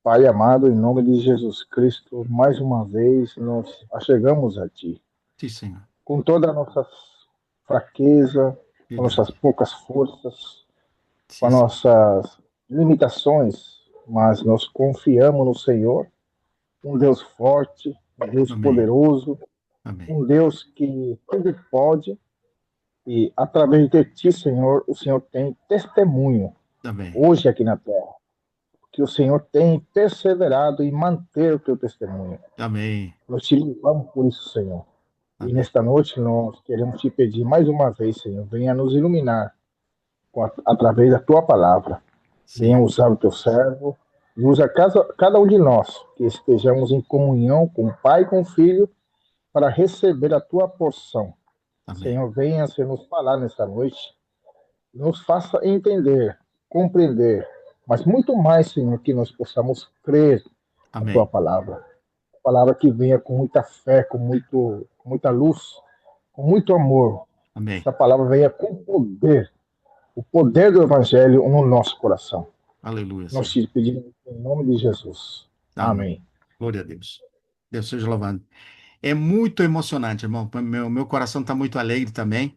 Pai amado, em nome de Jesus Cristo, mais uma vez nós chegamos a Ti, Sim, Senhor. com toda a nossa fraqueza, com nossas Verdade. poucas forças, com Sim, Senhor. nossas limitações, mas nós confiamos no Senhor, um Deus forte, um Deus Amém. poderoso, Amém. um Deus que tudo pode, e através de Ti, Senhor, o Senhor tem testemunho Amém. hoje aqui na terra, que o Senhor tem perseverado em manter o Teu testemunho. Amém. Nós te louvamos por isso, Senhor. E Amém. nesta noite nós queremos te pedir mais uma vez, Senhor, venha nos iluminar através da tua palavra. Venha Sim. usar o teu servo e usa cada um de nós que estejamos em comunhão com o Pai e com o Filho para receber a tua porção. Amém. Senhor, venha se nos falar nesta noite, nos faça entender, compreender, mas muito mais, Senhor, que nós possamos crer na tua Amém. palavra. Palavra que venha com muita fé, com muita luz, com muito amor. Amém. Essa palavra venha com poder, o poder do Evangelho no nosso coração. Aleluia, Nós Senhor. te pedimos em nome de Jesus. Amém. Amém. Glória a Deus. Deus seja louvado. É muito emocionante, irmão. Meu coração está muito alegre também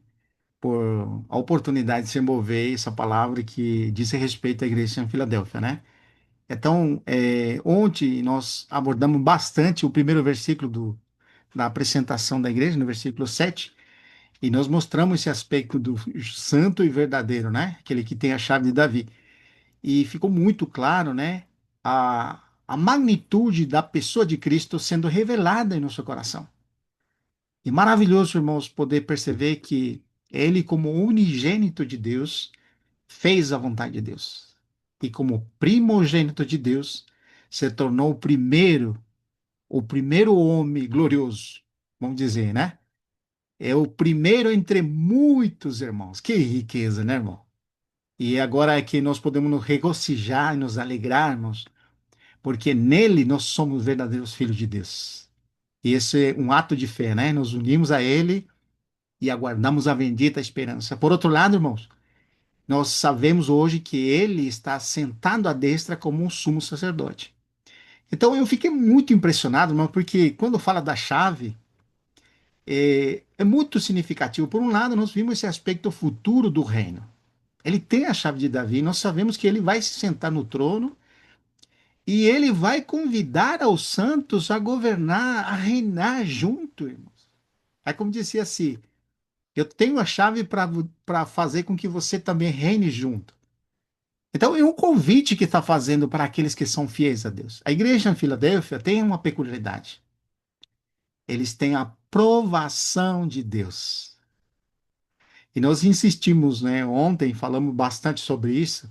por a oportunidade de se envolver essa palavra que diz respeito à igreja em Filadélfia, né? Então, ontem nós abordamos bastante o primeiro versículo da apresentação da igreja, no versículo 7. E nós mostramos esse aspecto do santo e verdadeiro, né? Aquele que tem a chave de Davi. E ficou muito claro, né? A magnitude da pessoa de Cristo sendo revelada em nosso coração. E maravilhoso, irmãos, poder perceber que ele, como unigênito de Deus, fez a vontade de Deus. E como primogênito de Deus, se tornou o primeiro homem glorioso, vamos dizer, né? É o primeiro entre muitos irmãos. Que riqueza, né, irmão? E agora é que nós podemos nos regocijar e nos alegrarmos, porque nele nós somos verdadeiros filhos de Deus. E esse é um ato de fé, né? Nos unimos a ele e aguardamos a bendita esperança. Por outro lado, irmãos, nós sabemos hoje que ele está sentado à destra como um sumo sacerdote. Então eu fiquei muito impressionado, irmão, porque quando fala da chave, é muito significativo. Por um lado, nós vimos esse aspecto futuro do reino. Ele tem a chave de Davi, nós sabemos que ele vai se sentar no trono e ele vai convidar aos santos a governar, a reinar junto, irmãos. É como dizia assim: eu tenho a chave para fazer com que você também reine junto. Então, é um convite que está fazendo para aqueles que são fiéis a Deus. A igreja em Filadélfia tem uma peculiaridade. Eles têm a aprovação de Deus. E nós insistimos, né? Ontem falamos bastante sobre isso,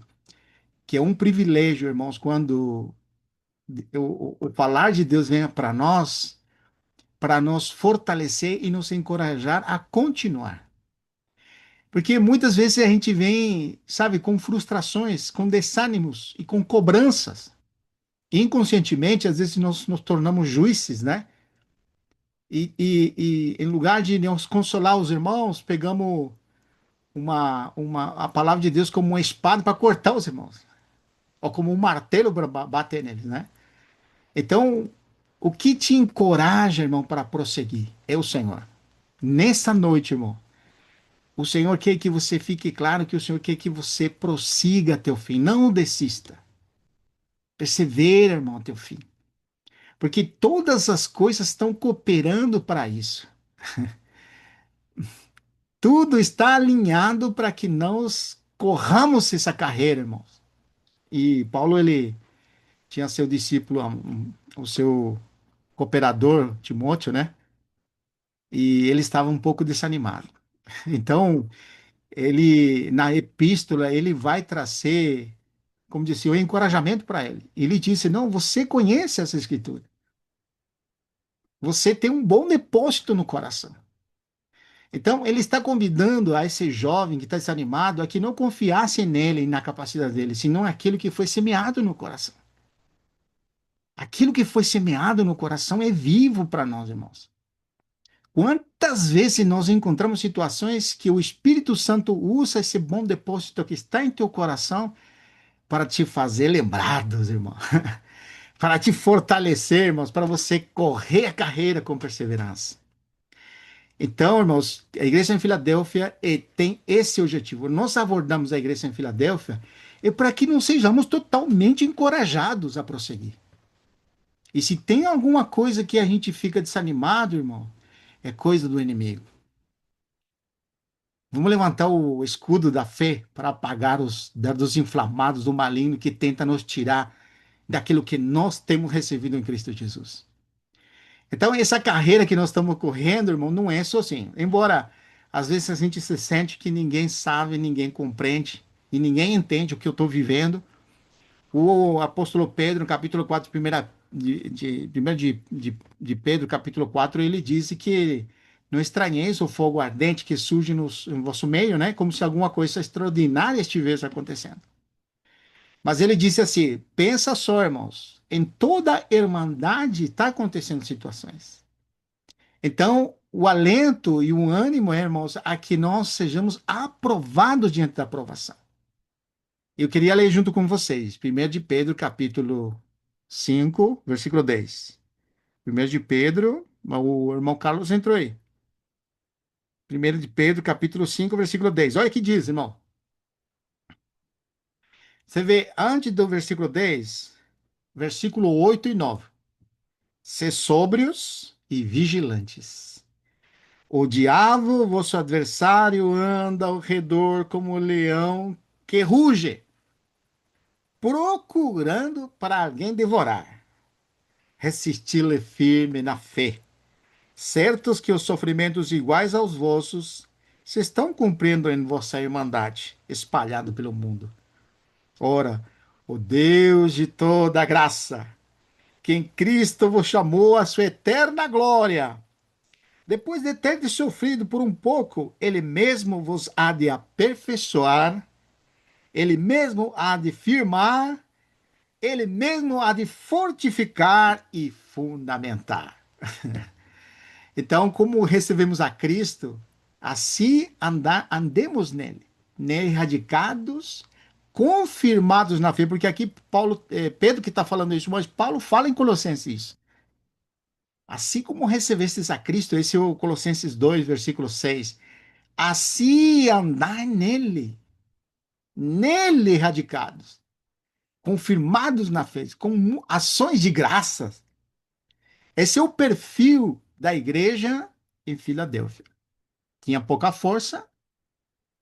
que é um privilégio, irmãos, quando o falar de Deus venha para nos fortalecer e nos encorajar a continuar. Porque muitas vezes a gente vem, sabe, com frustrações, com desânimos e com cobranças. E inconscientemente, às vezes, nós nos tornamos juízes, né? E em lugar de nos consolar os irmãos, pegamos a palavra de Deus como uma espada para cortar os irmãos, ou como um martelo para bater neles, né? Então, o que te encoraja, irmão, para prosseguir é o Senhor. Nessa noite, irmão, o Senhor quer que você fique claro que o Senhor quer que você prossiga até o fim, não desista. Persevera, irmão, até o fim. Porque todas as coisas estão cooperando para isso. Tudo está alinhado para que nós corramos essa carreira, irmãos. E Paulo, ele tinha seu discípulo, o seu cooperador, Timóteo, né? E ele estava um pouco desanimado. Então, ele, na epístola, ele vai trazer, como disse, o encorajamento para ele. Ele disse: Não, você conhece essa escritura. Você tem um bom depósito no coração. Então, ele está convidando a esse jovem que está desanimado a que não confiasse nele e na capacidade dele, senão aquilo que foi semeado no coração. Aquilo que foi semeado no coração é vivo para nós, irmãos. Quantas vezes nós encontramos situações que o Espírito Santo usa esse bom depósito que está em teu coração para te fazer lembrar dos irmãos, para te fortalecer, irmãos, para você correr a carreira com perseverança. Então, irmãos, a igreja em Filadélfia tem esse objetivo. Nós abordamos a igreja em Filadélfia para que não sejamos totalmente encorajados a prosseguir. E se tem alguma coisa que a gente fica desanimado, irmão, é coisa do inimigo. Vamos levantar o escudo da fé para apagar os dardos inflamados do maligno que tenta nos tirar daquilo que nós temos recebido em Cristo Jesus. Então, essa carreira que nós estamos correndo, irmão, não é só assim. Embora às vezes a gente se sente que ninguém sabe, ninguém compreende e ninguém entende o que eu estou vivendo. O apóstolo Pedro, no capítulo 4, de Pedro, capítulo 4, ele disse que não estranheis o fogo ardente que surge no vosso meio, né? Como se alguma coisa extraordinária estivesse acontecendo. Mas ele disse assim: pensa só, irmãos, em toda a irmandade está acontecendo situações. Então, o alento e o ânimo, irmãos, a que nós sejamos aprovados diante da aprovação. Eu queria ler junto com vocês, 1 de Pedro, capítulo 5, versículo 10. 1 de Pedro, o irmão Carlos entrou aí. 1 de Pedro, capítulo 5, versículo 10. Olha o que diz, irmão. Você vê, antes do versículo 10, versículo 8 e 9. Ser sóbrios e vigilantes. O diabo, vosso adversário, anda ao redor como um leão que ruge, procurando para alguém devorar. Resistir-lhe firme na fé, certos que os sofrimentos iguais aos vossos se estão cumprindo em vossa irmandade, espalhado pelo mundo. Ora, o Deus de toda graça, que em Cristo vos chamou à sua eterna glória, depois de ter sofrido por um pouco, ele mesmo vos há de aperfeiçoar, ele mesmo há de firmar, ele mesmo há de fortificar e fundamentar. Então, como recebemos a Cristo, assim andemos nele radicados, confirmados na fé, porque aqui Pedro que está falando isso, mas Paulo fala em Colossenses isso. Assim como recebestes a Cristo, esse é o Colossenses 2, versículo 6. Assim andai nele radicados, confirmados na fé, com ações de graças. Esse é o perfil da igreja em Filadélfia. Tinha pouca força,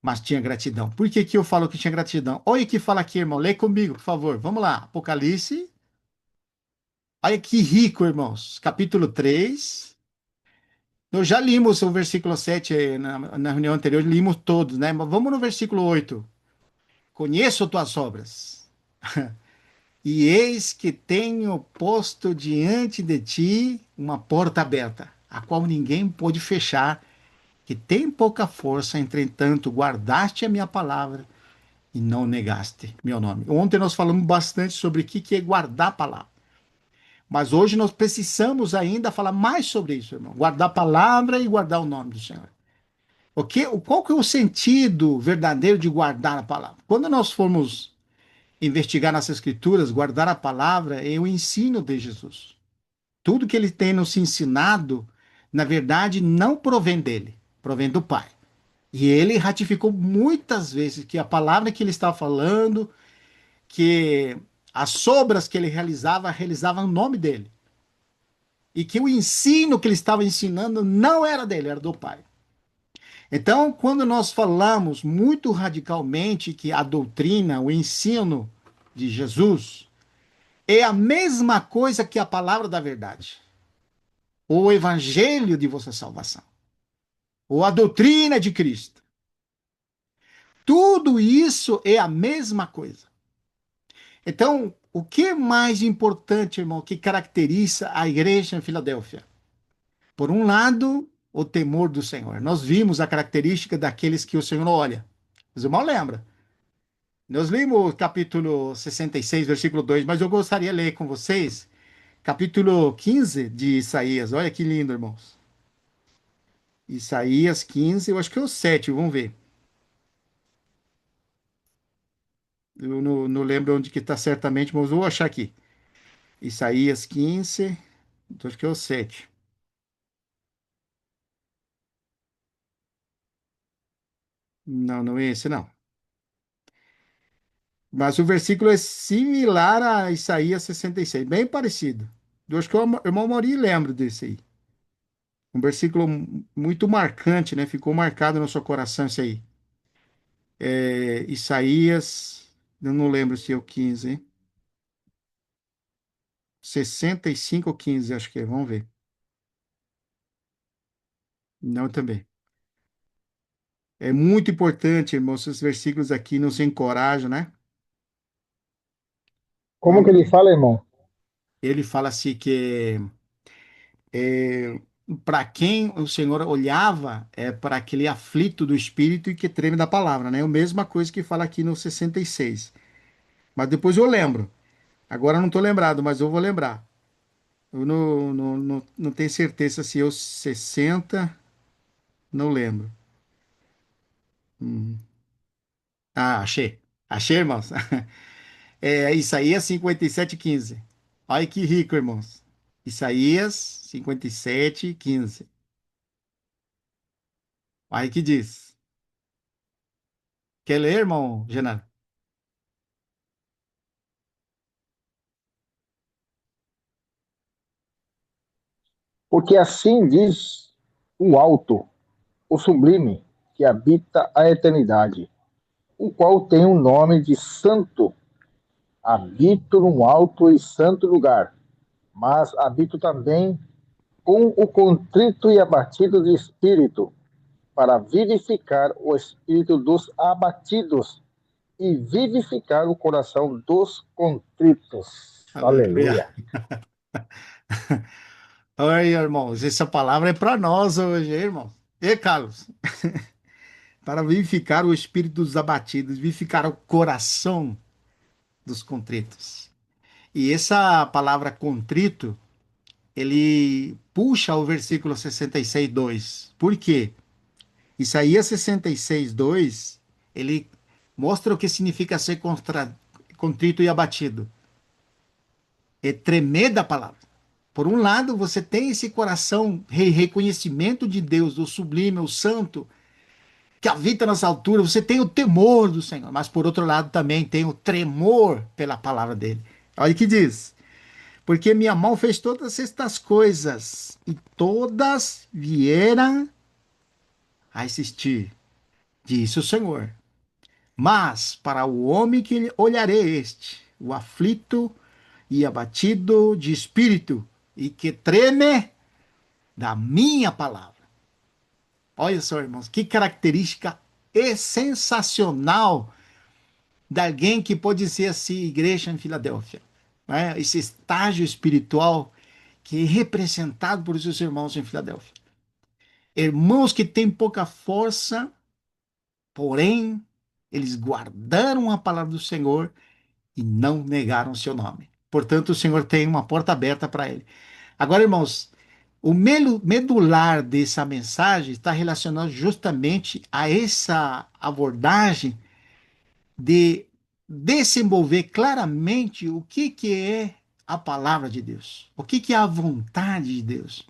mas tinha gratidão. Por que que eu falo que tinha gratidão? Olha o que fala aqui, irmão. Lê comigo, por favor. Vamos lá. Apocalipse. Olha que rico, irmãos. Capítulo 3. Nós já limos o versículo 7 na reunião anterior, limos todos, né? Mas vamos no versículo 8. Conheço tuas obras, e eis que tenho posto diante de ti uma porta aberta, a qual ninguém pode fechar, que tem pouca força, entretanto, guardaste a minha palavra e não negaste meu nome. Ontem nós falamos bastante sobre o que é guardar a palavra. Mas hoje nós precisamos ainda falar mais sobre isso, irmão. Guardar a palavra e guardar o nome do Senhor. Qual que é o sentido verdadeiro de guardar a palavra? Quando nós formos investigar nas escrituras, guardar a palavra é o ensino de Jesus. Tudo que ele tem nos ensinado, na verdade, não provém dele, provém do Pai. E ele ratificou muitas vezes que a palavra que ele estava falando, que as obras que ele realizava em nome dele. E que o ensino que ele estava ensinando não era dele, era do Pai. Então, quando nós falamos muito radicalmente que a doutrina, o ensino de Jesus é a mesma coisa que a palavra da verdade, ou o evangelho de vossa salvação, ou a doutrina de Cristo. Tudo isso é a mesma coisa. Então, o que é mais importante, irmão, que caracteriza a igreja em Filadélfia? Por um lado, o temor do Senhor. Nós vimos a característica daqueles que o Senhor olha. Os irmãos lembram? Nós lemos o capítulo 66, versículo 2, mas eu gostaria de ler com vocês capítulo 15 de Isaías. Olha que lindo, irmãos. Isaías 15, eu acho que é o 7, vamos ver. Eu não lembro onde que está certamente, mas vou achar aqui. Isaías 15, acho que é o 7. Não, não é esse, não. Mas o versículo é similar a Isaías 66, bem parecido. Eu acho que o irmão Mauri lembra desse aí. Um versículo muito marcante, né? Ficou marcado no seu coração isso aí. É, Isaías, eu não lembro se é o 15, hein? 65 ou 15, acho que é. Vamos ver. Não, também. É muito importante, irmãos, esses versículos aqui nos encorajam, né? Como que Quando ele fala, irmão? ele fala assim que para quem o Senhor olhava é para aquele aflito do espírito e que treme da palavra, né? É a mesma coisa que fala aqui no 66. Mas depois eu lembro. Agora eu não estou lembrado, mas eu vou lembrar. Eu não tenho certeza se eu 60, não lembro. Hum. Ah, achei. Achei, irmãos. É Isaías 57:15. Olha que rico, irmãos. Isaías 57:15. Olha que diz. Quer ler, irmão, Genaro? Porque assim diz o alto, o sublime, que habita a eternidade, o qual tem o nome de Santo. Habito num alto e santo lugar, mas habito também com o contrito e abatido de espírito, para vivificar o espírito dos abatidos e vivificar o coração dos contritos. Aleluia. Aleluia. Oi, irmãos, essa palavra é para nós hoje, hein, irmão? E Carlos? Para vivificar o espírito dos abatidos, vivificar o coração dos contritos. E essa palavra contrito, ele puxa o versículo 66:2. Por quê? Isaías 66:2, ele mostra o que significa ser contrito e abatido. É tremer da palavra. Por um lado, você tem esse coração, reconhecimento de Deus, o sublime, o santo, que habita nas alturas, você tem o temor do Senhor, mas por outro lado também tem o tremor pela palavra dele. Olha o que diz: porque minha mão fez todas estas coisas, e todas vieram a existir, disse o Senhor. Mas para o homem que olharei este, o aflito e abatido de espírito, e que treme da minha palavra. Olha só, irmãos, que característica sensacional de alguém que pode ser assim, igreja em Filadélfia. Né? Esse estágio espiritual que é representado por seus irmãos em Filadélfia. Irmãos que têm pouca força, porém, eles guardaram a palavra do Senhor e não negaram o seu nome. Portanto, o Senhor tem uma porta aberta para ele. Agora, irmãos, o medular dessa mensagem está relacionado justamente a essa abordagem de desenvolver claramente o que é a palavra de Deus, o que é a vontade de Deus,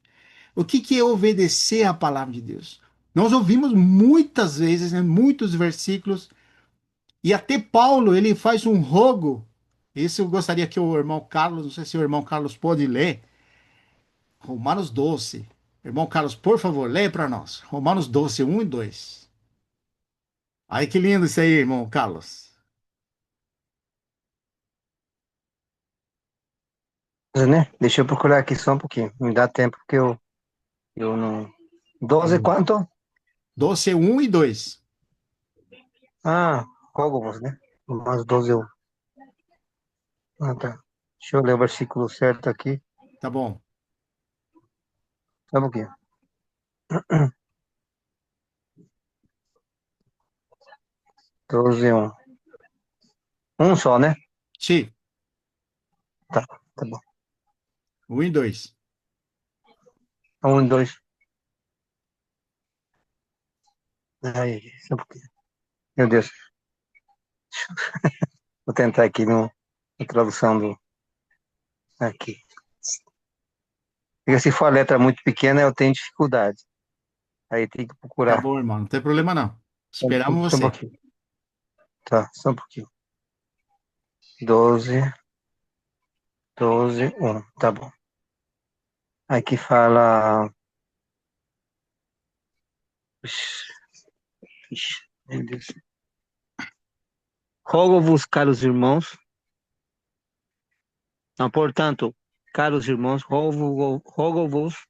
o que é obedecer à palavra de Deus. Nós ouvimos muitas vezes, em muitos versículos, e até Paulo, ele faz um rogo. Isso eu gostaria que o irmão Carlos, não sei se o irmão Carlos pode ler, Romanos 12. Irmão Carlos, por favor, leia para nós. Romanos 12, 1 e 2. Ai, que lindo isso aí, irmão Carlos. Né? Deixa eu procurar aqui só um pouquinho. Me dá tempo porque eu não. 12 Hum. quanto? 12, 1 e 2. Ah, Cogos, né? Umas 12 eu. Ah, tá. Deixa eu ler o versículo certo aqui. Tá bom. Só um pouquinho. 12, 1. Um só, né? Sim, Tá, tá bom. 1 e 2. 1 e 2. Aí, só um pouquinho. Meu Deus. Vou tentar aqui no, na tradução do. Aqui. Porque se for a letra muito pequena, eu tenho dificuldade. Aí tem que Tá procurar. bom, irmão, não tem problema não. Só um Esperamos só um você. pouquinho. Tá, só um pouquinho. 12, 12, 1. Tá bom. Aqui fala. Ixi, ixi, meu Deus. Rogo-vos, caros irmãos. Não, portanto, caros irmãos, rogo-vos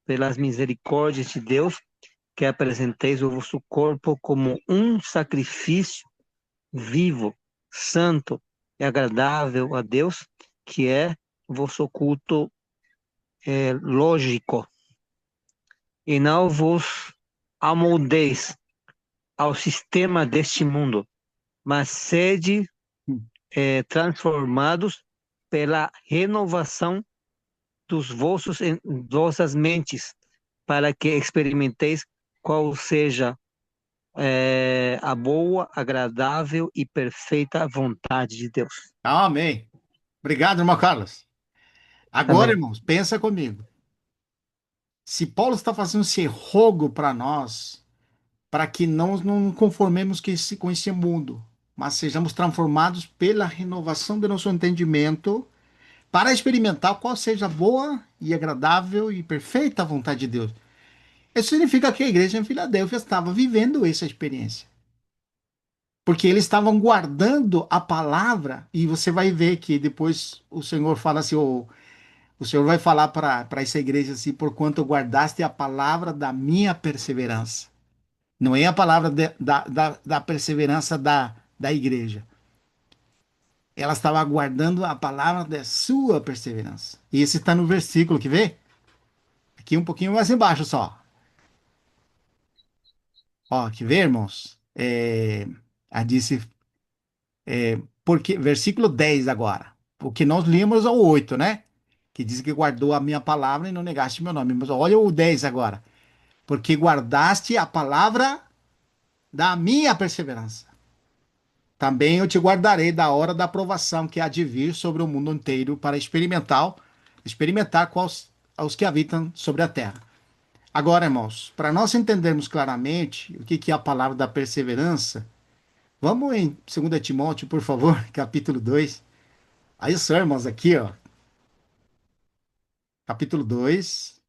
pelas misericórdias de Deus que apresenteis o vosso corpo como um sacrifício vivo, santo e agradável a Deus, que é o vosso culto lógico. E não vos amoldeis ao sistema deste mundo, mas sede transformados pela renovação dos vossas mentes, para que experimenteis qual seja a boa, agradável e perfeita vontade de Deus. Amém. Obrigado, irmão Carlos. Agora, Amém. irmãos, pensa comigo. Se Paulo está fazendo esse rogo para nós, para que não conformemos com esse mundo, mas sejamos transformados pela renovação do nosso entendimento, para experimentar qual seja a boa e agradável e perfeita vontade de Deus. Isso significa que a igreja em Filadélfia estava vivendo essa experiência. Porque eles estavam guardando a palavra, e você vai ver que depois o Senhor fala assim, o Senhor vai falar para essa igreja assim, porquanto guardaste a palavra da minha perseverança. Não é a palavra da perseverança da igreja. Ela estava guardando a palavra da sua perseverança. E esse está no versículo, que vê? Aqui um pouquinho mais embaixo só. Ó, que vê, irmãos? A disse, porque, versículo 10 agora. O que nós lemos é o 8, né? Que diz que guardou a minha palavra e não negaste meu nome. Mas olha o 10 agora. Porque guardaste a palavra da minha perseverança. Também eu te guardarei da hora da aprovação que há de vir sobre o mundo inteiro para experimentar quais aos que habitam sobre a terra. Agora, irmãos, para nós entendermos claramente o que é a palavra da perseverança, vamos em 2 Timóteo, por favor, capítulo 2. Aí só, irmãos, aqui, ó, capítulo 2,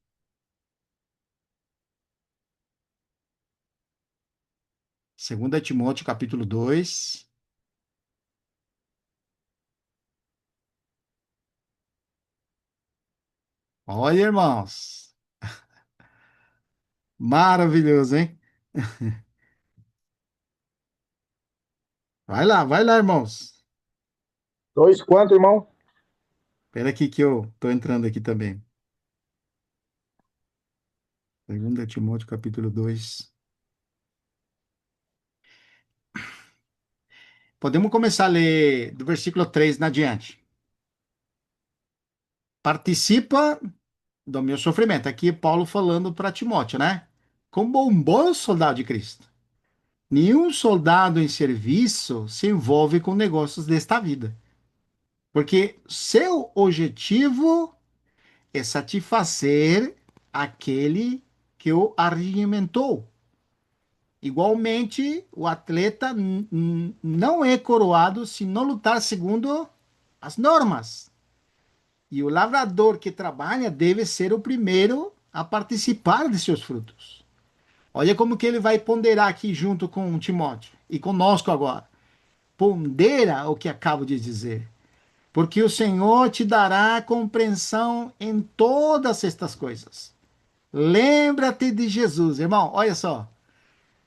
2 Timóteo, capítulo 2. Olha, irmãos, maravilhoso, hein? Vai lá, irmãos. Dois quanto, irmão? Espera aqui que eu tô entrando aqui também. 2 Timóteo, capítulo 2. Podemos começar a ler do versículo 3 na diante. Participa do meu sofrimento. Aqui é Paulo falando para Timóteo, né? Como um bom soldado de Cristo. Nenhum soldado em serviço se envolve com negócios desta vida, porque seu objetivo é satisfazer aquele que o arregimentou. Igualmente, o atleta não é coroado se não lutar segundo as normas. E o lavrador que trabalha deve ser o primeiro a participar de seus frutos. Olha como que ele vai ponderar aqui junto com Timóteo e conosco agora. Pondera o que acabo de dizer, porque o Senhor te dará compreensão em todas estas coisas. Lembra-te de Jesus, irmão, olha só.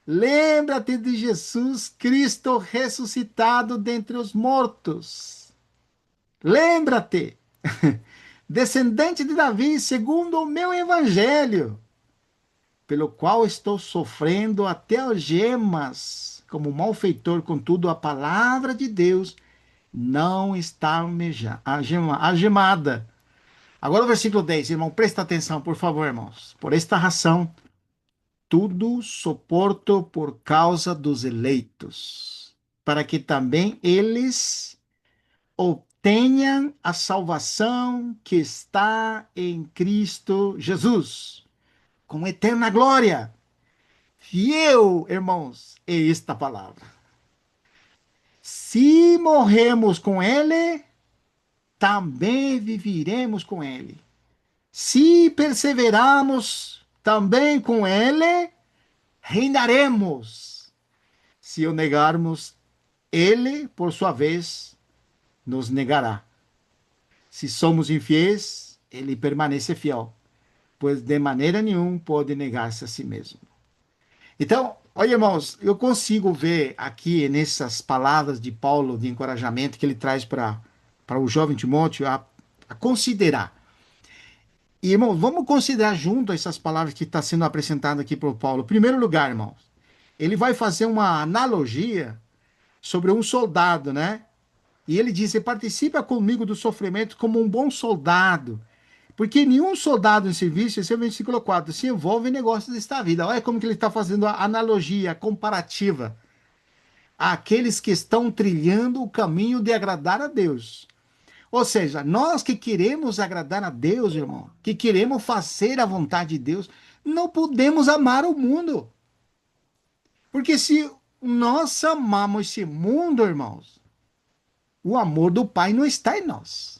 Lembra-te de Jesus Cristo ressuscitado dentre os mortos. Lembra-te, descendente de Davi, segundo o meu evangelho, pelo qual estou sofrendo até algemas, como malfeitor, contudo a palavra de Deus não está algemada. Agora o versículo 10, irmão, presta atenção, por favor, irmãos. Por esta razão, tudo suporto por causa dos eleitos, para que também eles tenham a salvação que está em Cristo Jesus, com eterna glória. Fiel, irmãos, é esta palavra. Se morremos com Ele, também viviremos com Ele. Se perseverarmos também com Ele, reinaremos. Se o negarmos, Ele, por sua vez, nos negará. Se somos infiéis, Ele permanece fiel, pois de maneira nenhuma pode negar-se a si mesmo. Então, olha, irmãos, eu consigo ver aqui nessas palavras de Paulo de encorajamento que ele traz para o jovem Timóteo a considerar. E, irmãos, vamos considerar junto essas palavras que está sendo apresentadas aqui por Paulo. Em primeiro lugar, irmãos, ele vai fazer uma analogia sobre um soldado, né? E ele diz: "Você participa comigo do sofrimento como um bom soldado. Porque nenhum soldado em serviço, esse é o versículo 4, se envolve em negócios desta vida." Olha como que ele está fazendo a analogia comparativa àqueles que estão trilhando o caminho de agradar a Deus. Ou seja, nós que queremos agradar a Deus, irmão, que queremos fazer a vontade de Deus, não podemos amar o mundo. Porque se nós amamos esse mundo, irmãos, o amor do Pai não está em nós.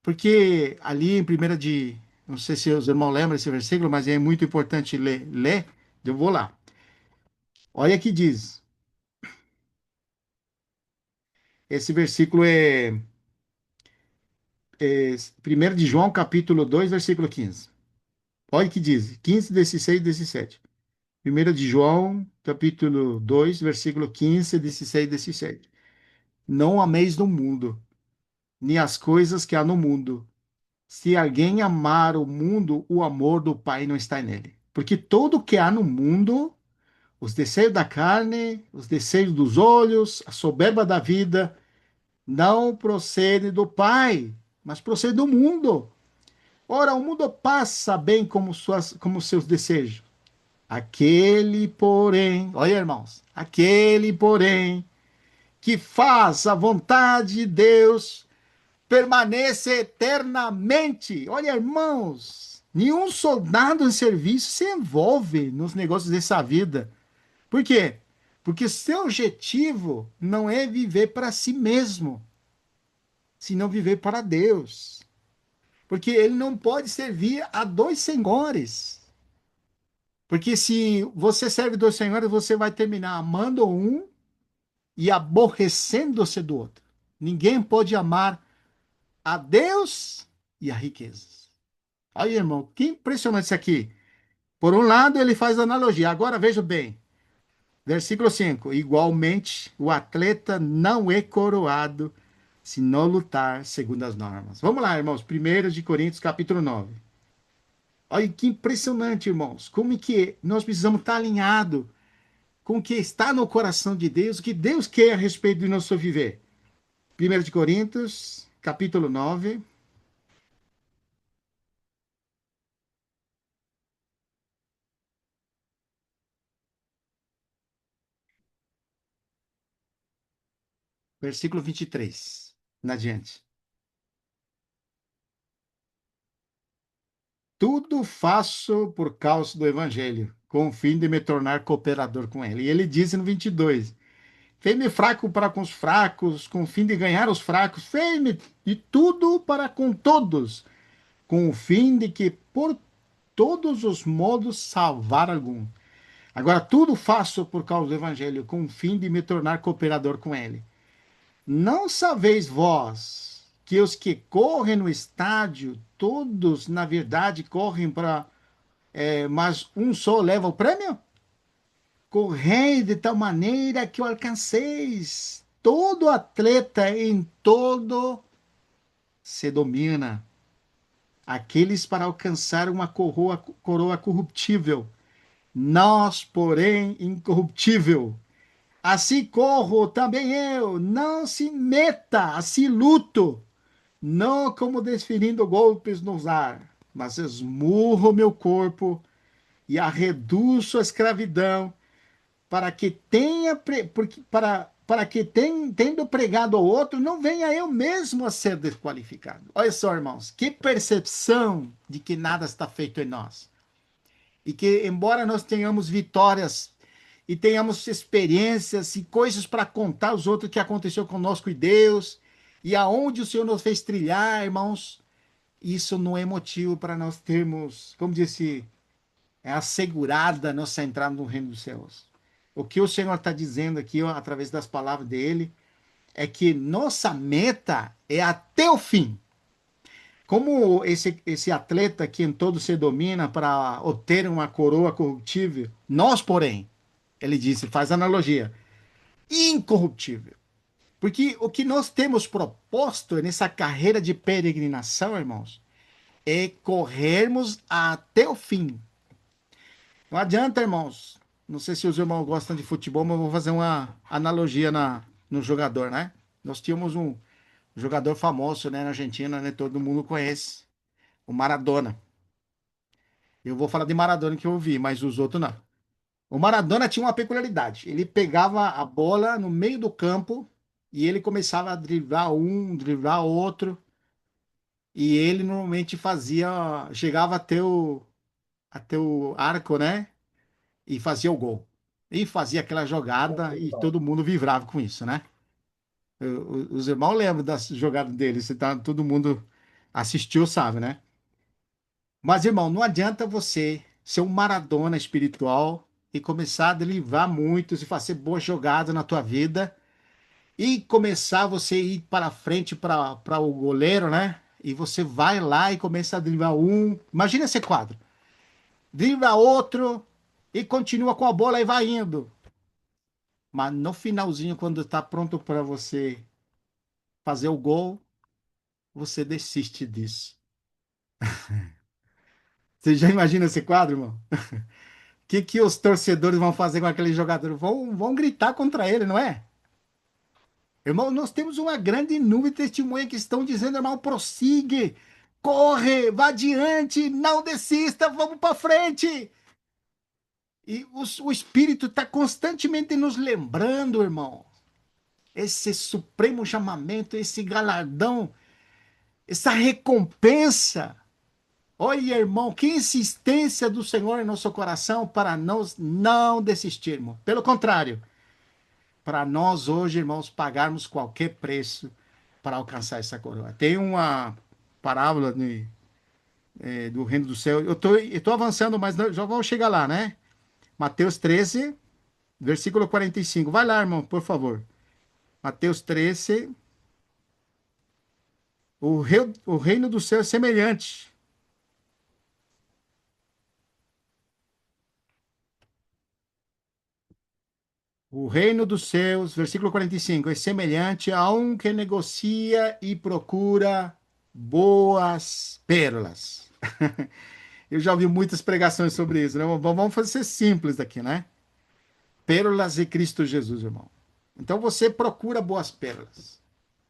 Porque ali em primeira de, não sei se os irmãos lembram esse versículo, mas é muito importante ler. Eu vou lá. Olha que diz. Esse versículo é 1 de João, capítulo 2, versículo 15. Olha que diz, 15, 16 e 17. 1 de João, capítulo 2, versículo 15, 16 e 17. Não ameis no mundo, nem as coisas que há no mundo. Se alguém amar o mundo, o amor do Pai não está nele. Porque tudo o que há no mundo, os desejos da carne, os desejos dos olhos, a soberba da vida, não procede do Pai, mas procede do mundo. Ora, o mundo passa bem como seus desejos. Aquele, porém, olha, irmãos, aquele, porém, que faz a vontade de Deus, permanece eternamente. Olha, irmãos, nenhum soldado em serviço se envolve nos negócios dessa vida. Por quê? Porque seu objetivo não é viver para si mesmo, senão viver para Deus. Porque ele não pode servir a dois senhores. Porque se você serve dois senhores, você vai terminar amando um e aborrecendo-se do outro. Ninguém pode amar a Deus e a riquezas. Aí, irmão, que impressionante isso aqui. Por um lado, ele faz analogia. Agora veja bem. Versículo 5. Igualmente, o atleta não é coroado se não lutar segundo as normas. Vamos lá, irmãos. 1 de Coríntios, capítulo 9. Olha que impressionante, irmãos. Como que nós precisamos estar alinhados com o que está no coração de Deus, o que Deus quer a respeito do nosso viver. 1 de Coríntios, capítulo 9, versículo 23. Na diante. Tudo faço por causa do evangelho, com o fim de me tornar cooperador com ele. E ele diz no 22: fez-me fraco para com os fracos, com o fim de ganhar os fracos. Fez-me de tudo para com todos, com o fim de que por todos os modos salvar algum. Agora, tudo faço por causa do evangelho, com o fim de me tornar cooperador com ele. Não sabeis vós que os que correm no estádio, todos, na verdade, correm para. Mas um só leva o prêmio? Correi de tal maneira que o alcanceis. Todo atleta em todo se domina. Aqueles para alcançar uma coroa corruptível. Nós, porém, incorruptível. Assim corro também eu. Não se meta, assim luto. Não como desferindo golpes no ar, mas esmurro meu corpo e a reduzo à escravidão, para que tenha para que, tendo pregado ao outro, não venha eu mesmo a ser desqualificado. Olha só, irmãos, que percepção de que nada está feito em nós. E que, embora nós tenhamos vitórias e tenhamos experiências e coisas para contar aos outros que aconteceu conosco e Deus, e aonde o Senhor nos fez trilhar, irmãos, isso não é motivo para nós termos, como disse, assegurada nossa entrada no reino dos céus. O que o Senhor está dizendo aqui, ó, através das palavras dele, é que nossa meta é até o fim. Como esse atleta que em todo se domina para obter uma coroa corruptível, nós, porém, ele disse, faz analogia, incorruptível. Porque o que nós temos proposto nessa carreira de peregrinação, irmãos, é corrermos até o fim. Não adianta, irmãos. Não sei se os irmãos gostam de futebol, mas eu vou fazer uma analogia no jogador, né? Nós tínhamos um jogador famoso, né, na Argentina, né? Todo mundo conhece, o Maradona. Eu vou falar de Maradona que eu vi, mas os outros não. O Maradona tinha uma peculiaridade. Ele pegava a bola no meio do campo e ele começava a driblar um, driblar outro. E ele normalmente chegava até o arco, né? E fazia o gol. E fazia aquela jogada e todo mundo vibrava com isso, né? Os irmãos lembram das jogadas dele, todo mundo assistiu, sabe, né? Mas, irmão, não adianta você ser um Maradona espiritual e começar a driblar muitos e fazer boas jogadas na tua vida e começar você a ir para frente para o goleiro, né? E você vai lá e começa a driblar um. Imagina esse quadro. Dribla outro e continua com a bola e vai indo. Mas no finalzinho, quando está pronto para você fazer o gol, você desiste disso. Você já imagina esse quadro, irmão? O que os torcedores vão fazer com aquele jogador? Vão gritar contra ele, não é? Irmão, nós temos uma grande nuvem de testemunha que estão dizendo, irmão, prossiga, corre, vá adiante, não desista, vamos para frente. E o Espírito está constantemente nos lembrando, irmão, esse supremo chamamento, esse galardão, essa recompensa. Olha, irmão, que insistência do Senhor em nosso coração para nós não desistirmos. Pelo contrário, para nós hoje, irmãos, pagarmos qualquer preço para alcançar essa coroa. Tem uma parábola do reino do céu. Eu tô avançando, mas já vamos chegar lá, né? Mateus 13, versículo 45. Vai lá, irmão, por favor. Mateus 13. O reino do céu é semelhante. O reino dos céus, versículo 45, é semelhante a um que negocia e procura boas pérolas. Eu já ouvi muitas pregações sobre isso, né? Vamos fazer simples daqui, né? Pérolas de Cristo Jesus, irmão. Então você procura boas pérolas.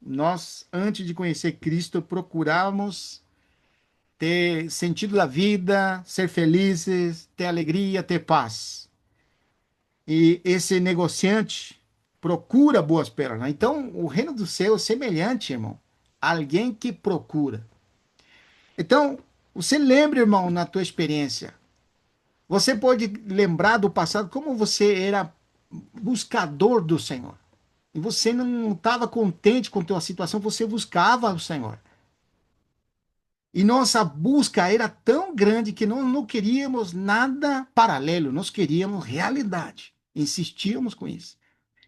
Nós, antes de conhecer Cristo, procuramos ter sentido da vida, ser felizes, ter alegria, ter paz. E esse negociante procura boas pérolas, né? Então, o reino do céu é semelhante, irmão, a alguém que procura. Então, você lembra, irmão, na tua experiência, você pode lembrar do passado como você era buscador do Senhor. E você não estava contente com a tua situação, você buscava o Senhor. E nossa busca era tão grande que nós não queríamos nada paralelo, nós queríamos realidade. Insistíamos com isso.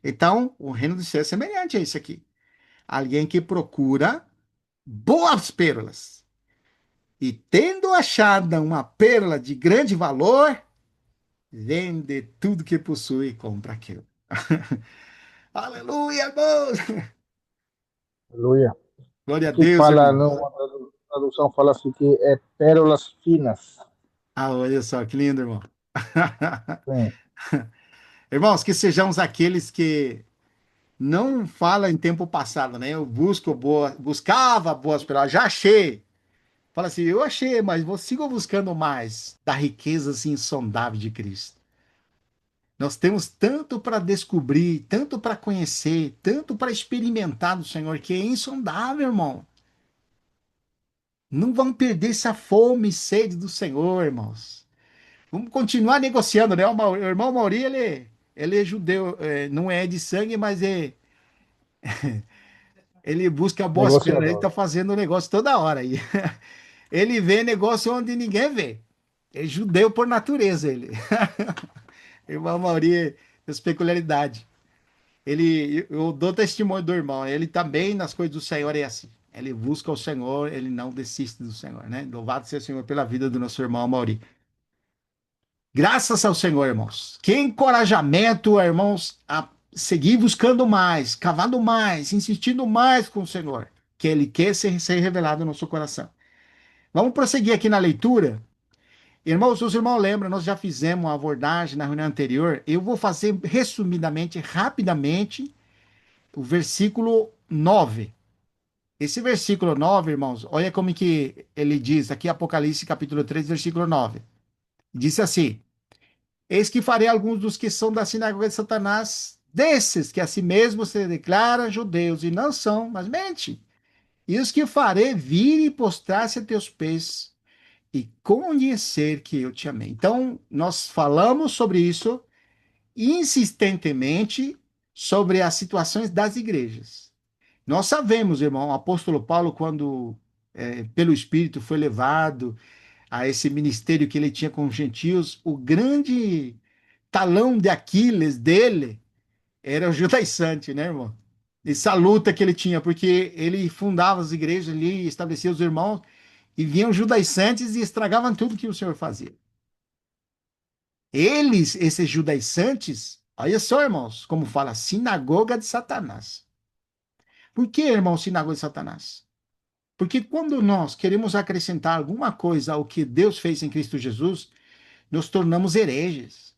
Então, o reino do céu é semelhante a isso aqui. Alguém que procura boas pérolas. E tendo achado uma pérola de grande valor, vende tudo que possui e compra aquilo. Aleluia, irmãos! Aleluia. Glória a Aqui Deus, fala, irmãos. numa tradução, fala assim que é pérolas finas. Ah, olha só, que lindo, irmão. Sim. Irmãos, que sejamos aqueles que não fala em tempo passado, né? Eu buscava boas pérolas, já achei. Fala assim, eu achei, mas vou sigo buscando mais da riqueza assim, insondável de Cristo. Nós temos tanto para descobrir, tanto para conhecer, tanto para experimentar do Senhor, que é insondável, irmão. Não vamos perder essa fome e sede do Senhor, irmãos. Vamos continuar negociando, né? O irmão Mauri, ele é judeu, não é de sangue, mas ele busca boas penas. Ele Negociador. está fazendo negócio toda hora aí. Ele vê negócio onde ninguém vê. É judeu por natureza, ele. Irmão Mauri, tem peculiaridade. Eu dou testemunho do irmão. Ele também, nas coisas do Senhor, é assim. Ele busca o Senhor, ele não desiste do Senhor, né? Louvado seja o Senhor pela vida do nosso irmão Mauri. Graças ao Senhor, irmãos. Que encorajamento, irmãos, a seguir buscando mais, cavando mais, insistindo mais com o Senhor, que Ele quer ser revelado no nosso coração. Vamos prosseguir aqui na leitura. Irmãos, os irmãos lembram, nós já fizemos uma abordagem na reunião anterior. Eu vou fazer resumidamente, rapidamente, o versículo 9. Esse versículo 9, irmãos, olha como que ele diz aqui, Apocalipse capítulo 3, versículo 9. Diz assim: Eis que farei alguns dos que são da sinagoga de Satanás, desses que a si mesmos se declaram judeus e não são, mas mente. E os que farei vir e postrar-se a teus pés e conhecer que eu te amei. Então, nós falamos sobre isso insistentemente, sobre as situações das igrejas. Nós sabemos, irmão, o apóstolo Paulo, quando pelo Espírito foi levado a esse ministério que ele tinha com os gentios, o grande talão de Aquiles dele era o judaizante, né, irmão? Essa luta que ele tinha, porque ele fundava as igrejas ali, estabelecia os irmãos, e vinham judaizantes e estragavam tudo que o Senhor fazia. Eles, esses judaizantes, olha só, irmãos, como fala, sinagoga de Satanás. Por que, irmão, sinagoga de Satanás? Porque quando nós queremos acrescentar alguma coisa ao que Deus fez em Cristo Jesus, nos tornamos hereges.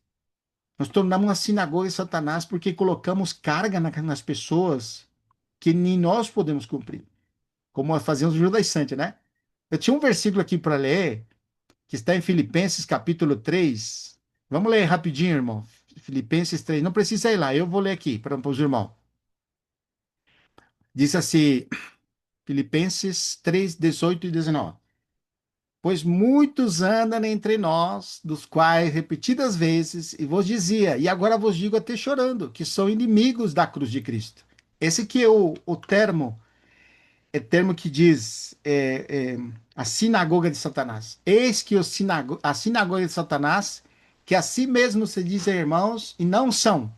Nós tornamos uma sinagoga de Satanás porque colocamos carga nas pessoas que nem nós podemos cumprir, como fazemos os judaizantes, né? Eu tinha um versículo aqui para ler, que está em Filipenses capítulo 3. Vamos ler rapidinho, irmão. Filipenses 3. Não precisa ir lá, eu vou ler aqui para os irmãos. Diz assim, Filipenses 3, 18 e 19. Pois muitos andam entre nós, dos quais repetidas vezes, e vos dizia, e agora vos digo até chorando, que são inimigos da cruz de Cristo. Esse que é o termo, termo que diz a sinagoga de Satanás. Eis que a sinagoga de Satanás, que a si mesmo se dizem irmãos e não são.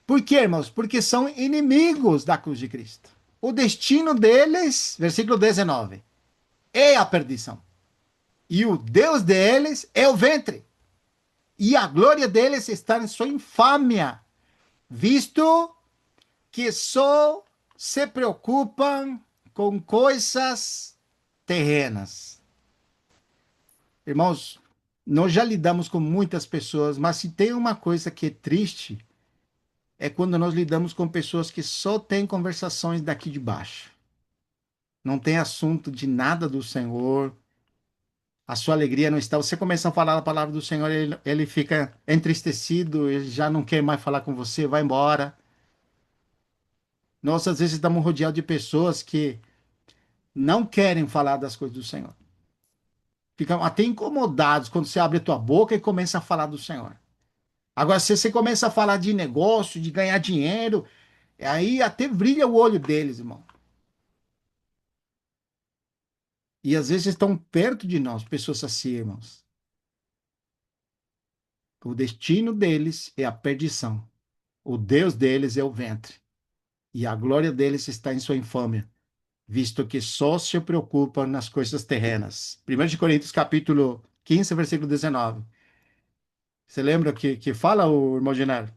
Por quê, irmãos? Porque são inimigos da cruz de Cristo. O destino deles, versículo 19, é a perdição. E o Deus deles é o ventre. E a glória deles está em sua infâmia, visto que só se preocupam com coisas terrenas. Irmãos, nós já lidamos com muitas pessoas, mas se tem uma coisa que é triste, é quando nós lidamos com pessoas que só têm conversações daqui de baixo. Não tem assunto de nada do Senhor, a sua alegria não está. Você começa a falar a palavra do Senhor, ele fica entristecido, ele já não quer mais falar com você, vai embora. Nós, às vezes, estamos rodeados de pessoas que não querem falar das coisas do Senhor. Ficam até incomodados quando você abre a tua boca e começa a falar do Senhor. Agora, se você começa a falar de negócio, de ganhar dinheiro, aí até brilha o olho deles, irmão. E às vezes estão perto de nós, pessoas assim, irmãos. O destino deles é a perdição. O Deus deles é o ventre. E a glória deles está em sua infâmia, visto que só se preocupam nas coisas terrenas. 1 Coríntios capítulo 15, versículo 19. Você lembra que fala o irmão Genaro?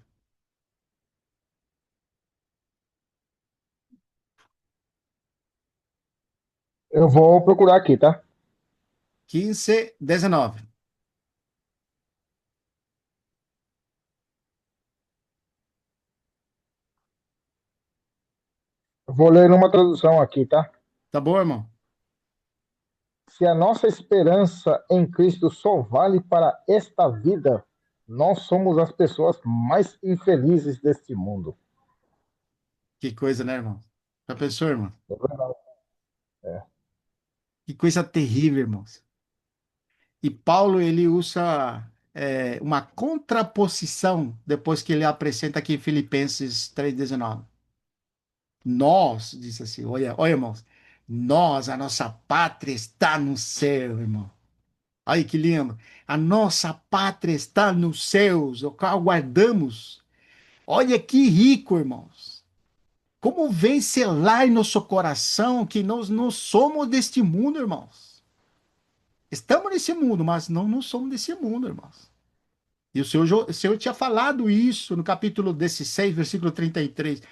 Eu vou procurar aqui, tá? 15, 19. Eu vou ler numa tradução aqui, tá? Tá bom, irmão? Se a nossa esperança em Cristo só vale para esta vida, Nós somos as pessoas mais infelizes deste mundo. Que coisa, né, irmão? Já pensou, irmão? É verdade. É. Que coisa terrível, irmãos. E Paulo, ele usa uma contraposição depois que ele apresenta aqui em Filipenses 3,19. Nós, diz assim, olha, olha, irmãos, nós, a nossa pátria está no céu, irmão. Olha que lindo. A nossa pátria está nos céus, o qual guardamos. Olha que rico, irmãos. Como vem selar em nosso coração que nós não somos deste mundo, irmãos. Estamos nesse mundo, mas não somos desse mundo, irmãos. E o Senhor tinha falado isso no capítulo 16, versículo 33.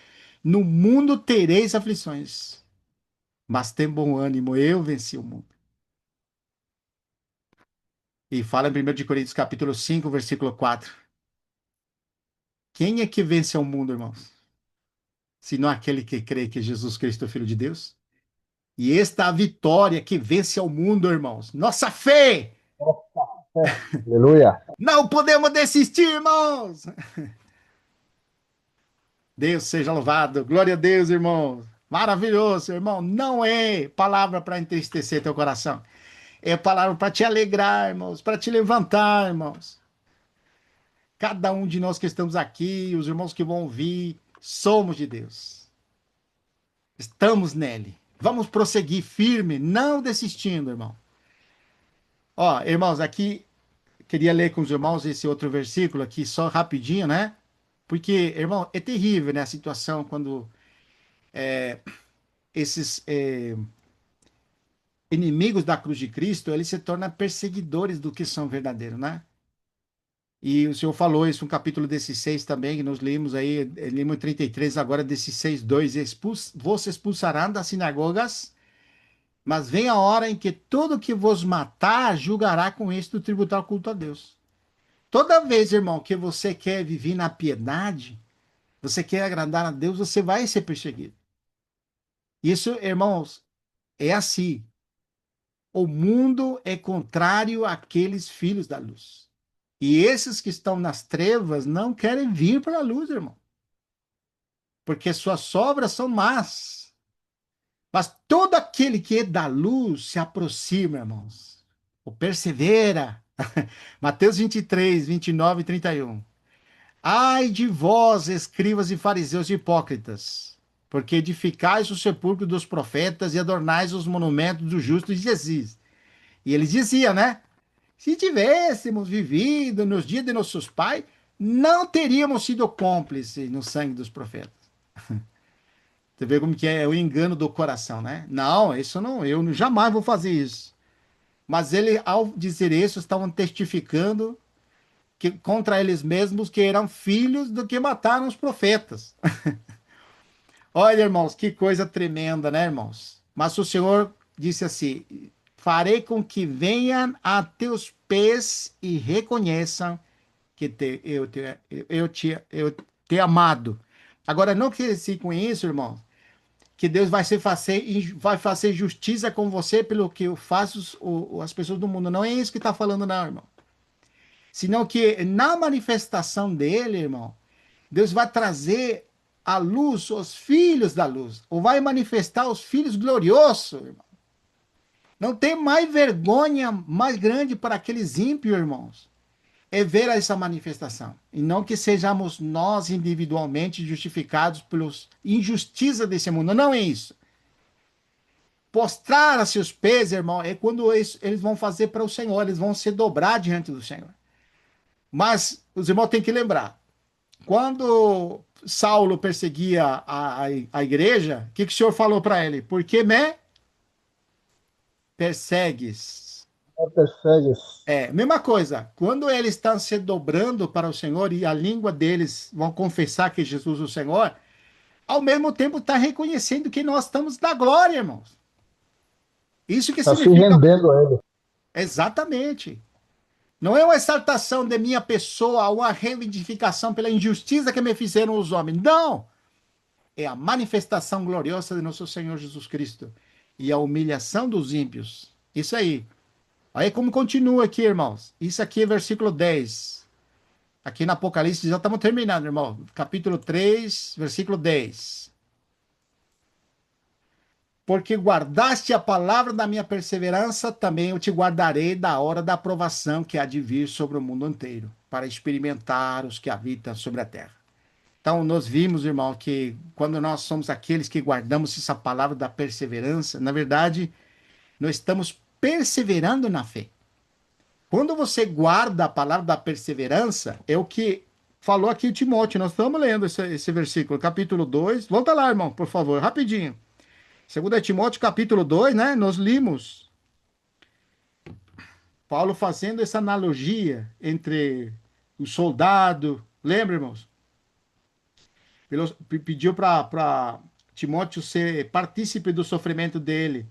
No mundo tereis aflições, mas tem bom ânimo, eu venci o mundo. E fala em 1 Coríntios capítulo 5, versículo 4. Quem é que vence o mundo, irmãos? Senão aquele que crê que Jesus Cristo é o Filho de Deus? E esta é a vitória que vence ao mundo, irmãos. Nossa fé! Aleluia. Não podemos desistir, irmãos! Deus seja louvado. Glória a Deus, irmãos. Maravilhoso, irmão. Não é palavra para entristecer teu coração. É palavra para te alegrar, irmãos, para te levantar, irmãos. Cada um de nós que estamos aqui, os irmãos que vão ouvir, somos de Deus. Estamos nele. Vamos prosseguir firme, não desistindo, irmão. Ó, irmãos, aqui queria ler com os irmãos esse outro versículo aqui, só rapidinho, né? Porque, irmão, é terrível, né, a situação quando esses inimigos da cruz de Cristo, eles se tornam perseguidores do que são verdadeiros, né? E o Senhor falou isso no capítulo 16 também, que nós lemos aí, lemos 33 agora, 16:2, vos expulsarão das sinagogas, mas vem a hora em que todo que vos matar julgará com isto o tributar culto a Deus. Toda vez, irmão, que você quer viver na piedade, você quer agradar a Deus, você vai ser perseguido. Isso, irmãos, é assim. O mundo é contrário àqueles filhos da luz. E esses que estão nas trevas não querem vir para a luz, irmão. Porque suas obras são más. Mas todo aquele que é da luz se aproxima, irmãos. Ou persevera. Mateus 23, 29 e 31. Ai de vós, escribas e fariseus hipócritas, porque edificais o sepulcro dos profetas e adornais os monumentos dos justos, e Jesus. E ele dizia, né? Se tivéssemos vivido nos dias de nossos pais, não teríamos sido cúmplices no sangue dos profetas. Você vê como que é o engano do coração, né? Não, isso não, eu jamais vou fazer isso. Mas ele, ao dizer isso, estavam testificando que contra eles mesmos que eram filhos do que mataram os profetas. Olha, irmãos, que coisa tremenda, né, irmãos? Mas o Senhor disse assim: farei com que venham a teus pés e reconheçam que eu te amado. Agora, não quer dizer com isso, irmão, que Deus vai fazer justiça com você pelo que faz as pessoas do mundo. Não é isso que está falando, não, irmão. Senão que na manifestação dele, irmão, Deus vai trazer à luz os filhos da luz, ou vai manifestar os filhos gloriosos, irmão. Não tem mais vergonha mais grande para aqueles ímpios, irmãos, é ver essa manifestação. E não que sejamos nós individualmente justificados pelas injustiças desse mundo. Não é isso. Postrar a seus pés, irmão, é quando eles vão fazer para o Senhor, eles vão se dobrar diante do Senhor. Mas os irmãos têm que lembrar, quando Saulo perseguia a igreja, o que o Senhor falou para ele? Por que me persegues? Persegues. Mesma coisa, quando eles estão se dobrando para o Senhor e a língua deles vão confessar que Jesus é o Senhor, ao mesmo tempo está reconhecendo que nós estamos na glória, irmãos. Isso que Está se significa rendendo a ele. exatamente. Não é uma exaltação de minha pessoa, uma reivindicação pela injustiça que me fizeram os homens. Não! É a manifestação gloriosa de nosso Senhor Jesus Cristo e a humilhação dos ímpios. Isso aí. Aí como continua aqui, irmãos. Isso aqui é versículo 10. Aqui no Apocalipse já estamos terminando, irmão. Capítulo 3, versículo 10. Porque guardaste a palavra da minha perseverança, também eu te guardarei da hora da aprovação que há de vir sobre o mundo inteiro, para experimentar os que habitam sobre a terra. Então, nós vimos, irmão, que quando nós somos aqueles que guardamos essa palavra da perseverança, na verdade, nós estamos perseverando na fé. Quando você guarda a palavra da perseverança, é o que falou aqui Timóteo. Nós estamos lendo esse versículo, capítulo 2. Volta lá, irmão, por favor, rapidinho. 2 Timóteo, capítulo 2, né? Nós limos Paulo fazendo essa analogia entre o soldado. Lembra, irmãos? Pediu para Timóteo ser partícipe do sofrimento dele.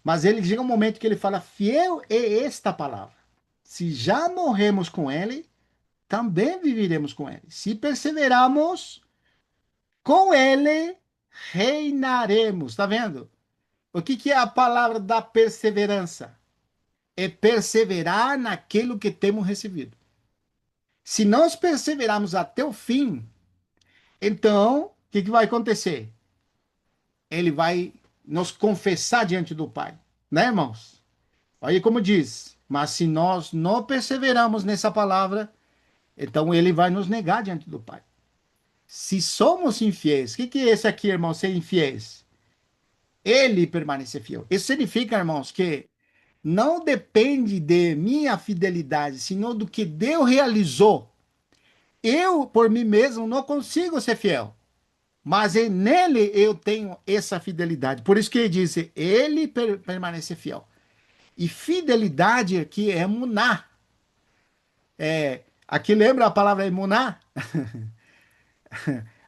Mas ele chega um momento que ele fala: fiel é esta palavra. Se já morremos com ele, também viveremos com ele. Se perseverarmos, com ele reinaremos. Está vendo? O que é a palavra da perseverança? É perseverar naquilo que temos recebido. Se nós perseverarmos até o fim, então, o que vai acontecer? Ele vai nos confessar diante do Pai. Né, irmãos? Olha como diz. Mas se nós não perseveramos nessa palavra, então ele vai nos negar diante do Pai. Se somos infiéis, o que é esse aqui, irmão, ser infiéis? Ele permanecer fiel. Isso significa, irmãos, que não depende de minha fidelidade, senão do que Deus realizou. Eu, por mim mesmo, não consigo ser fiel. Mas nele eu tenho essa fidelidade. Por isso que ele diz, ele permanece fiel. E fidelidade aqui é emuná. Aqui lembra a palavra emuná?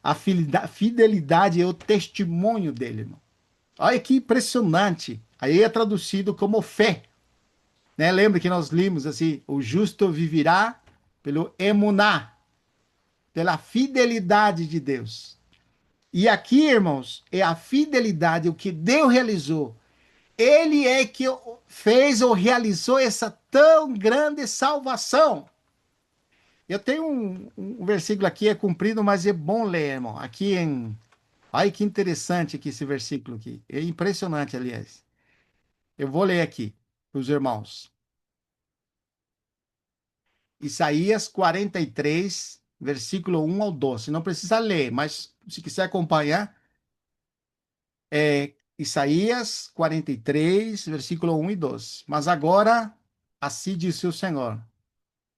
A fidelidade é o testemunho dele, irmão. Olha que impressionante. Aí é traduzido como fé. Né? Lembra que nós limos assim, o justo viverá pelo emuná, pela fidelidade de Deus. E aqui, irmãos, é a fidelidade, o que Deus realizou. Ele é que fez ou realizou essa tão grande salvação. Eu tenho um versículo aqui, é comprido, mas é bom ler, irmão. Aqui em... Olha que interessante aqui esse versículo aqui. É impressionante, aliás. Eu vou ler aqui para os irmãos. Isaías 43, versículo 1 ao 12. Não precisa ler, mas se quiser acompanhar, Isaías 43, versículo 1 e 12. Mas agora, assim disse o Senhor,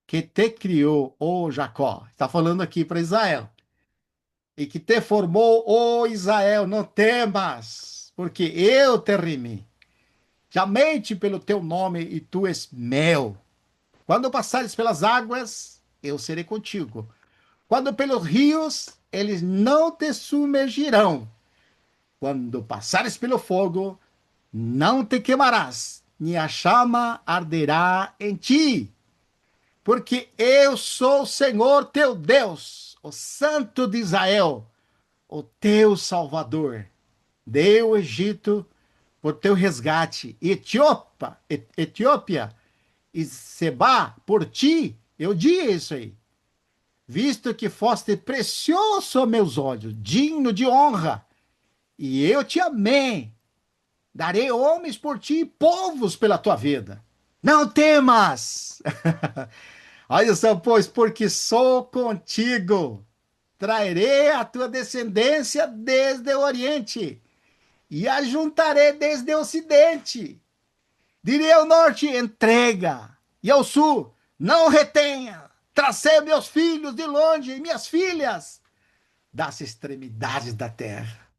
que te criou, ó Jacó. Está falando aqui para Israel. E que te formou, ó Israel, não temas, porque eu te remi. Chamei-te pelo teu nome e tu és meu. Quando passares pelas águas, eu serei contigo. Quando pelos rios, eles não te submergirão. Quando passares pelo fogo, não te queimarás, nem a chama arderá em ti. Porque eu sou o Senhor teu Deus, o Santo de Israel, o teu Salvador. Dei o Egito por teu resgate, Etiópia e Seba por ti. Eu digo isso aí. Visto que foste precioso aos meus olhos, digno de honra, e eu te amei, darei homens por ti e povos pela tua vida. Não temas! Olha só, pois, porque sou contigo. Trairei a tua descendência desde o Oriente e a juntarei desde o Ocidente. Direi ao Norte, entrega, e ao Sul, não retenha. Tracei meus filhos de longe e minhas filhas das extremidades da terra.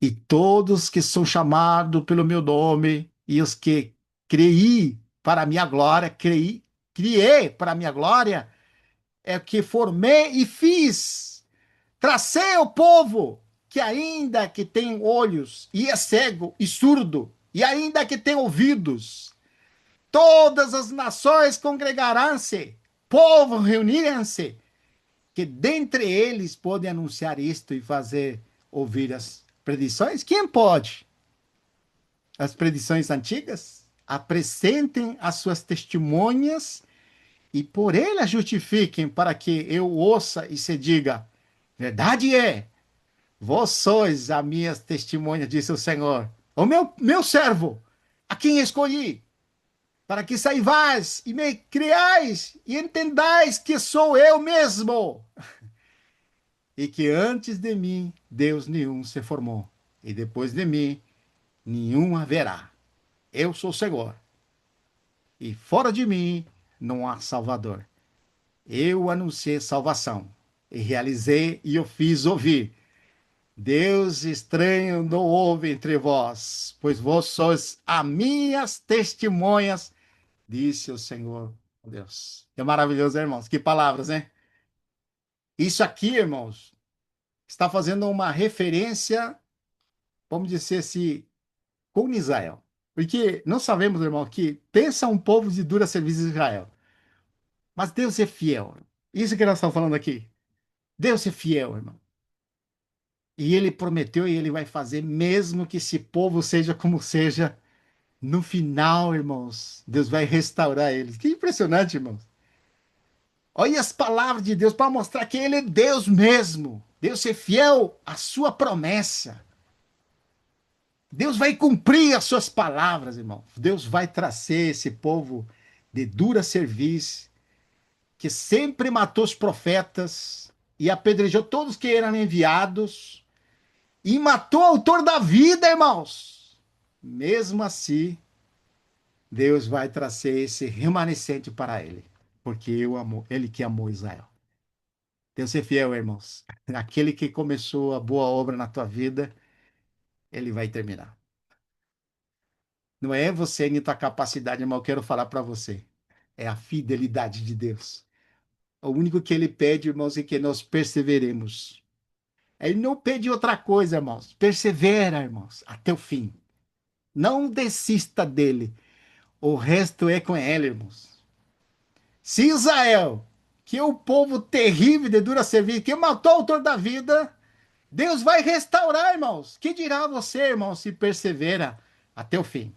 E todos que são chamados pelo meu nome e os que criei para a minha glória, criei para a minha glória, é que formei e fiz. Tracei o povo que ainda que tem olhos e é cego e surdo, e ainda que tem ouvidos, todas as nações congregarão-se, povo reunirem-se, que dentre eles podem anunciar isto e fazer ouvir as predições. Quem pode? As predições antigas? Apresentem as suas testemunhas e por ele a justifiquem, para que eu ouça e se diga: verdade é, vós sois a minha testemunha, disse o Senhor, o meu servo, a quem escolhi, para que saivais e me criais e entendais que sou eu mesmo, e que antes de mim Deus nenhum se formou, e depois de mim nenhum haverá. Eu sou o Senhor, e fora de mim não há Salvador. Eu anunciei salvação, e realizei e eu fiz ouvir. Deus estranho não houve entre vós, pois vós sois as minhas testemunhas, disse o Senhor Deus. É maravilhoso, né, irmãos? Que palavras, né? Isso aqui, irmãos, está fazendo uma referência, vamos dizer assim, com Israel. Porque nós sabemos, irmão, que pensa um povo de dura serviço de Israel. Mas Deus é fiel. Isso que nós estamos falando aqui. Deus é fiel, irmão. E ele prometeu e ele vai fazer, mesmo que esse povo seja como seja. No final, irmãos, Deus vai restaurar eles. Que impressionante, irmãos. Olha as palavras de Deus para mostrar que Ele é Deus mesmo. Deus é fiel à sua promessa. Deus vai cumprir as suas palavras, irmão. Deus vai trazer esse povo de dura serviço, que sempre matou os profetas e apedrejou todos que eram enviados e matou o autor da vida, irmãos. Mesmo assim, Deus vai trazer esse remanescente para ele, porque eu amo, ele que amou Israel. Deus é fiel, irmãos. Aquele que começou a boa obra na tua vida, ele vai terminar. Não é você nem tua capacidade, irmão, eu quero falar para você. É a fidelidade de Deus. O único que ele pede, irmãos, é que nós perseveremos. Ele não pede outra coisa, irmãos. Persevera, irmãos, até o fim. Não desista dele. O resto é com ele, irmãos. Se Israel, que é o povo terrível de dura serviço, que matou o autor da vida, Deus vai restaurar, irmãos. Que dirá você, irmão, se persevera até o fim?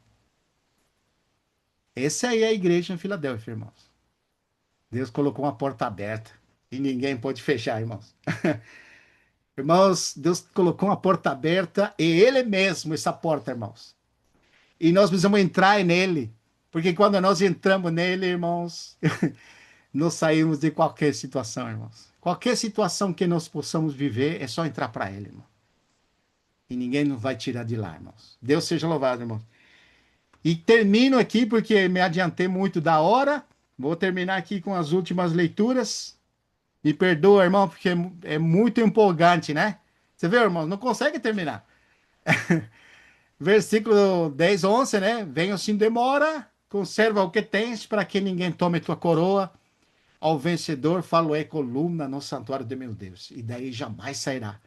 Essa aí é a igreja em Filadélfia, irmãos. Deus colocou uma porta aberta e ninguém pode fechar, irmãos. Irmãos, Deus colocou uma porta aberta e Ele mesmo, essa porta, irmãos. E nós precisamos entrar nele. Porque quando nós entramos nele, irmãos, nós saímos de qualquer situação, irmãos. Qualquer situação que nós possamos viver, é só entrar para ele, irmão. E ninguém nos vai tirar de lá, irmãos. Deus seja louvado, irmãos. E termino aqui, porque me adiantei muito da hora. Vou terminar aqui com as últimas leituras. Me perdoa, irmão, porque é muito empolgante, né? Você vê, irmão, não consegue terminar. Versículo 10, 11, né? Venha sem demora, conserva o que tens, para que ninguém tome tua coroa. Ao vencedor falo-é coluna no santuário de meu Deus, e daí jamais sairá.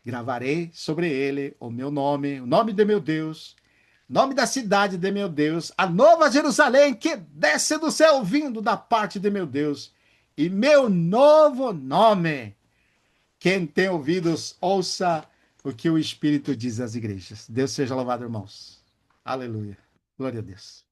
Gravarei sobre ele o meu nome, o nome de meu Deus, nome da cidade de meu Deus, a nova Jerusalém que desce do céu vindo da parte de meu Deus, e meu novo nome. Quem tem ouvidos, ouça o que o Espírito diz às igrejas. Deus seja louvado, irmãos. Aleluia. Glória a Deus.